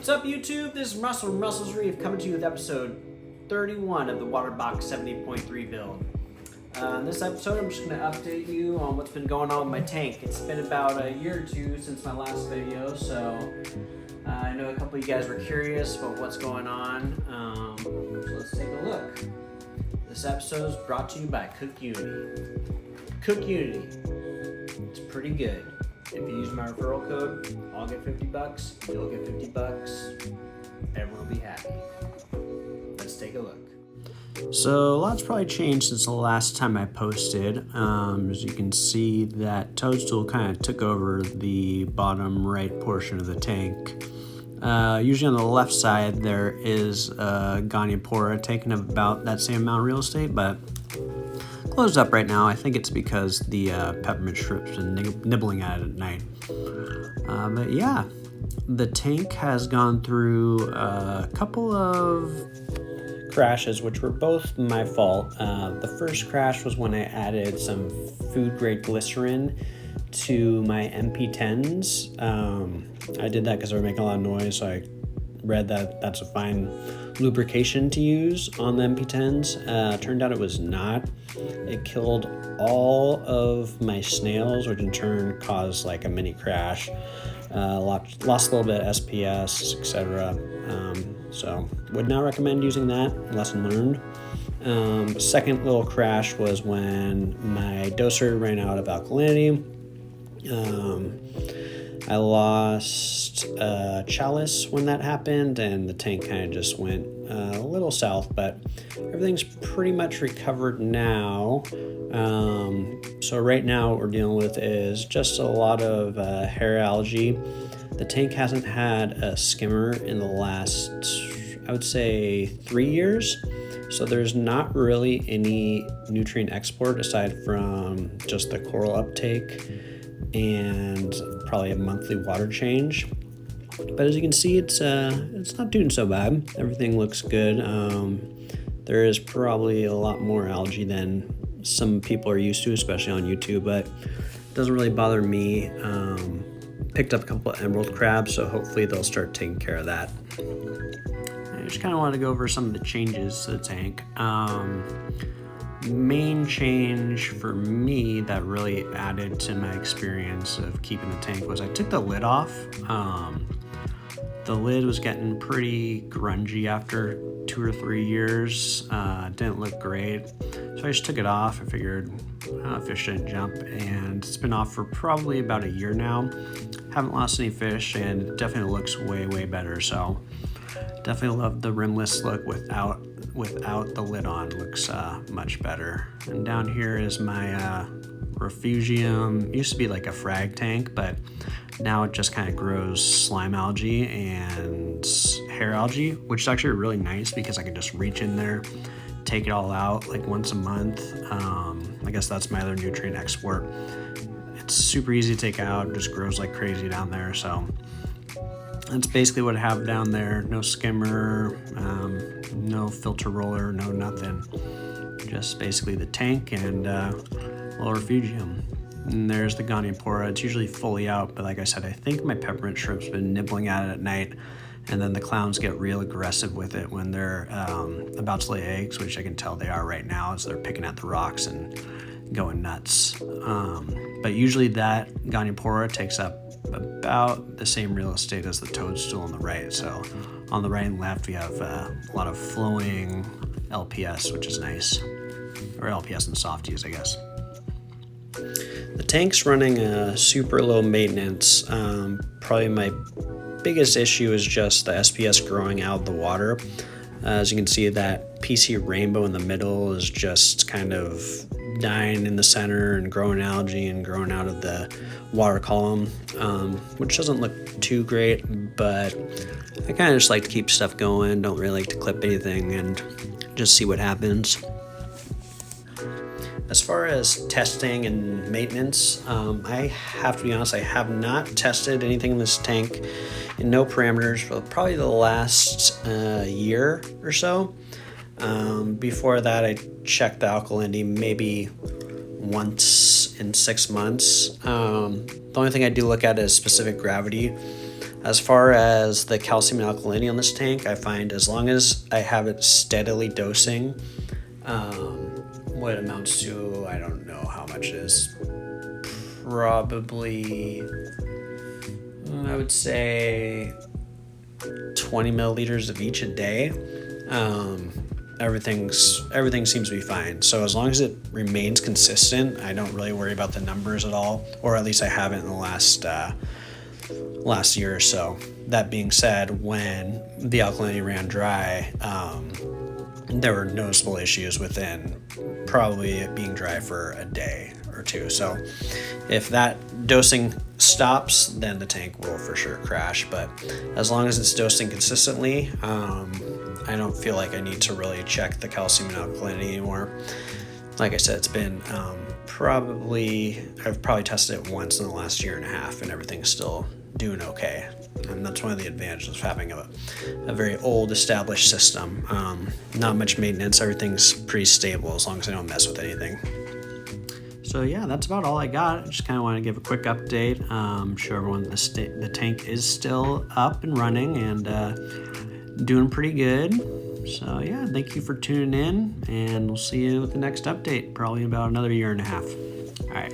What's up, YouTube? This is Russell from Russell's Reef coming to you with episode 31 of the Waterbox 70.3 build. In this episode, I'm just going to update you on what's been going on with my tank. It's been about a year or two since my last video, so I know a couple of you guys were curious about what's going on. So let's take a look. This episode is brought to you by CookUnity. CookUnity. It's pretty good. If you use my referral code, I'll get $50, you'll get $50, everyone will be happy. Let's take a look. So a lot's probably changed since the last time I posted. As you can see, that toadstool kind of took over the bottom right portion of the tank. Usually on the left side there is a Goniopora taking up about that same amount of real estate, but closed up right now. I think it's because the peppermint shrimp's been nibbling at it at night. But yeah, the tank has gone through a couple of crashes, which were both my fault. The first crash was when I added some food grade glycerin to my MP10s. I did that because they were making a lot of noise, so I read that that's a fine lubrication to use on the MP10s. Turned out it was not. It killed all of my snails, which in turn caused like a mini crash. Lost a little bit of SPS, etc. So would not recommend using that. Lesson learned. Second little crash was when my doser ran out of alkalinity. I lost chalice when that happened, and the tank kind of just went a little south, but everything's pretty much recovered now. So right now what we're dealing with is just a lot of hair algae. The tank hasn't had a skimmer in the last, I would say, 3 years. So there's not really any nutrient export aside from just the coral uptake and probably a monthly water change. But as you can see, it's not doing so bad. Everything looks good. There is probably a lot more algae than some people are used to, especially on YouTube, but it doesn't really bother me. Picked up a couple of emerald crabs, so hopefully they'll start taking care of that. I just kind of wanted to go over some of the changes to the tank. Main change for me that really added to my experience of keeping the tank was I took the lid off. The lid was getting pretty grungy after 2 or 3 years. Didn't look great, so I just took it off. I figured fish shouldn't jump, and it's been off for probably about a year now. Haven't lost any fish, and it definitely looks way better. So definitely love the rimless look without the lid on. Looks much better. And down here is my refugium. It used to be like a frag tank, but now it just kind of grows slime algae and hair algae, which is actually really nice because I can just reach in there, take it all out like once a month. I guess that's my other nutrient export. It's super easy to take out, it just grows like crazy down there. So that's basically what I have down there. No skimmer, no filter roller, no nothing. Just basically the tank and little refugium. And there's the Goniopora. It's usually fully out, but like I said, I think my peppermint shrimp's been nibbling at it at night, and then the clowns get real aggressive with it when they're about to lay eggs, which I can tell they are right now as they're picking at the rocks and going nuts. But usually that Goniopora takes up about the same real estate as the toadstool on the right. So on the right and left we have a lot of flowing LPS, which is nice, or LPS and softies, I guess. The tank's running a super low maintenance. Probably my biggest issue is just the SPS growing out of the water. As you can see, that PC rainbow in the middle is just kind of dying in the center and growing algae and growing out of the water column, which doesn't look too great, but I kind of just like to keep stuff going. Don't really like to clip anything and just see what happens. As far as testing and maintenance, I have to be honest, I have not tested anything in this tank in no parameters for probably the last year or so. Before that, I checked the alkalinity maybe once in 6 months. The only thing I do look at is specific gravity. As far as the calcium and alkalinity on this tank, I find as long as I have it steadily dosing, what it amounts to, I don't know how much it is, probably, I would say 20 milliliters of each a day. Everything seems to be fine. So as long as it remains consistent, I don't really worry about the numbers at all, or at least I haven't in the last year or so. That being said, when the alkalinity ran dry, there were noticeable issues within probably it being dry for a day or two. So if that dosing stops, then the tank will for sure crash. But as long as it's dosing consistently, I don't feel like I need to really check the calcium and alkalinity anymore. Like I said, it's been I've probably tested it once in the last year and a half, and everything's still doing okay. And that's one of the advantages of having a very old established system. Not much maintenance, everything's pretty stable as long as I don't mess with anything. So yeah, that's about all I got. I just kind of want to give a quick update, show everyone the tank is still up and running and doing pretty good. So yeah, thank you for tuning in, and we'll see you with the next update, probably in about another year and a half. All right.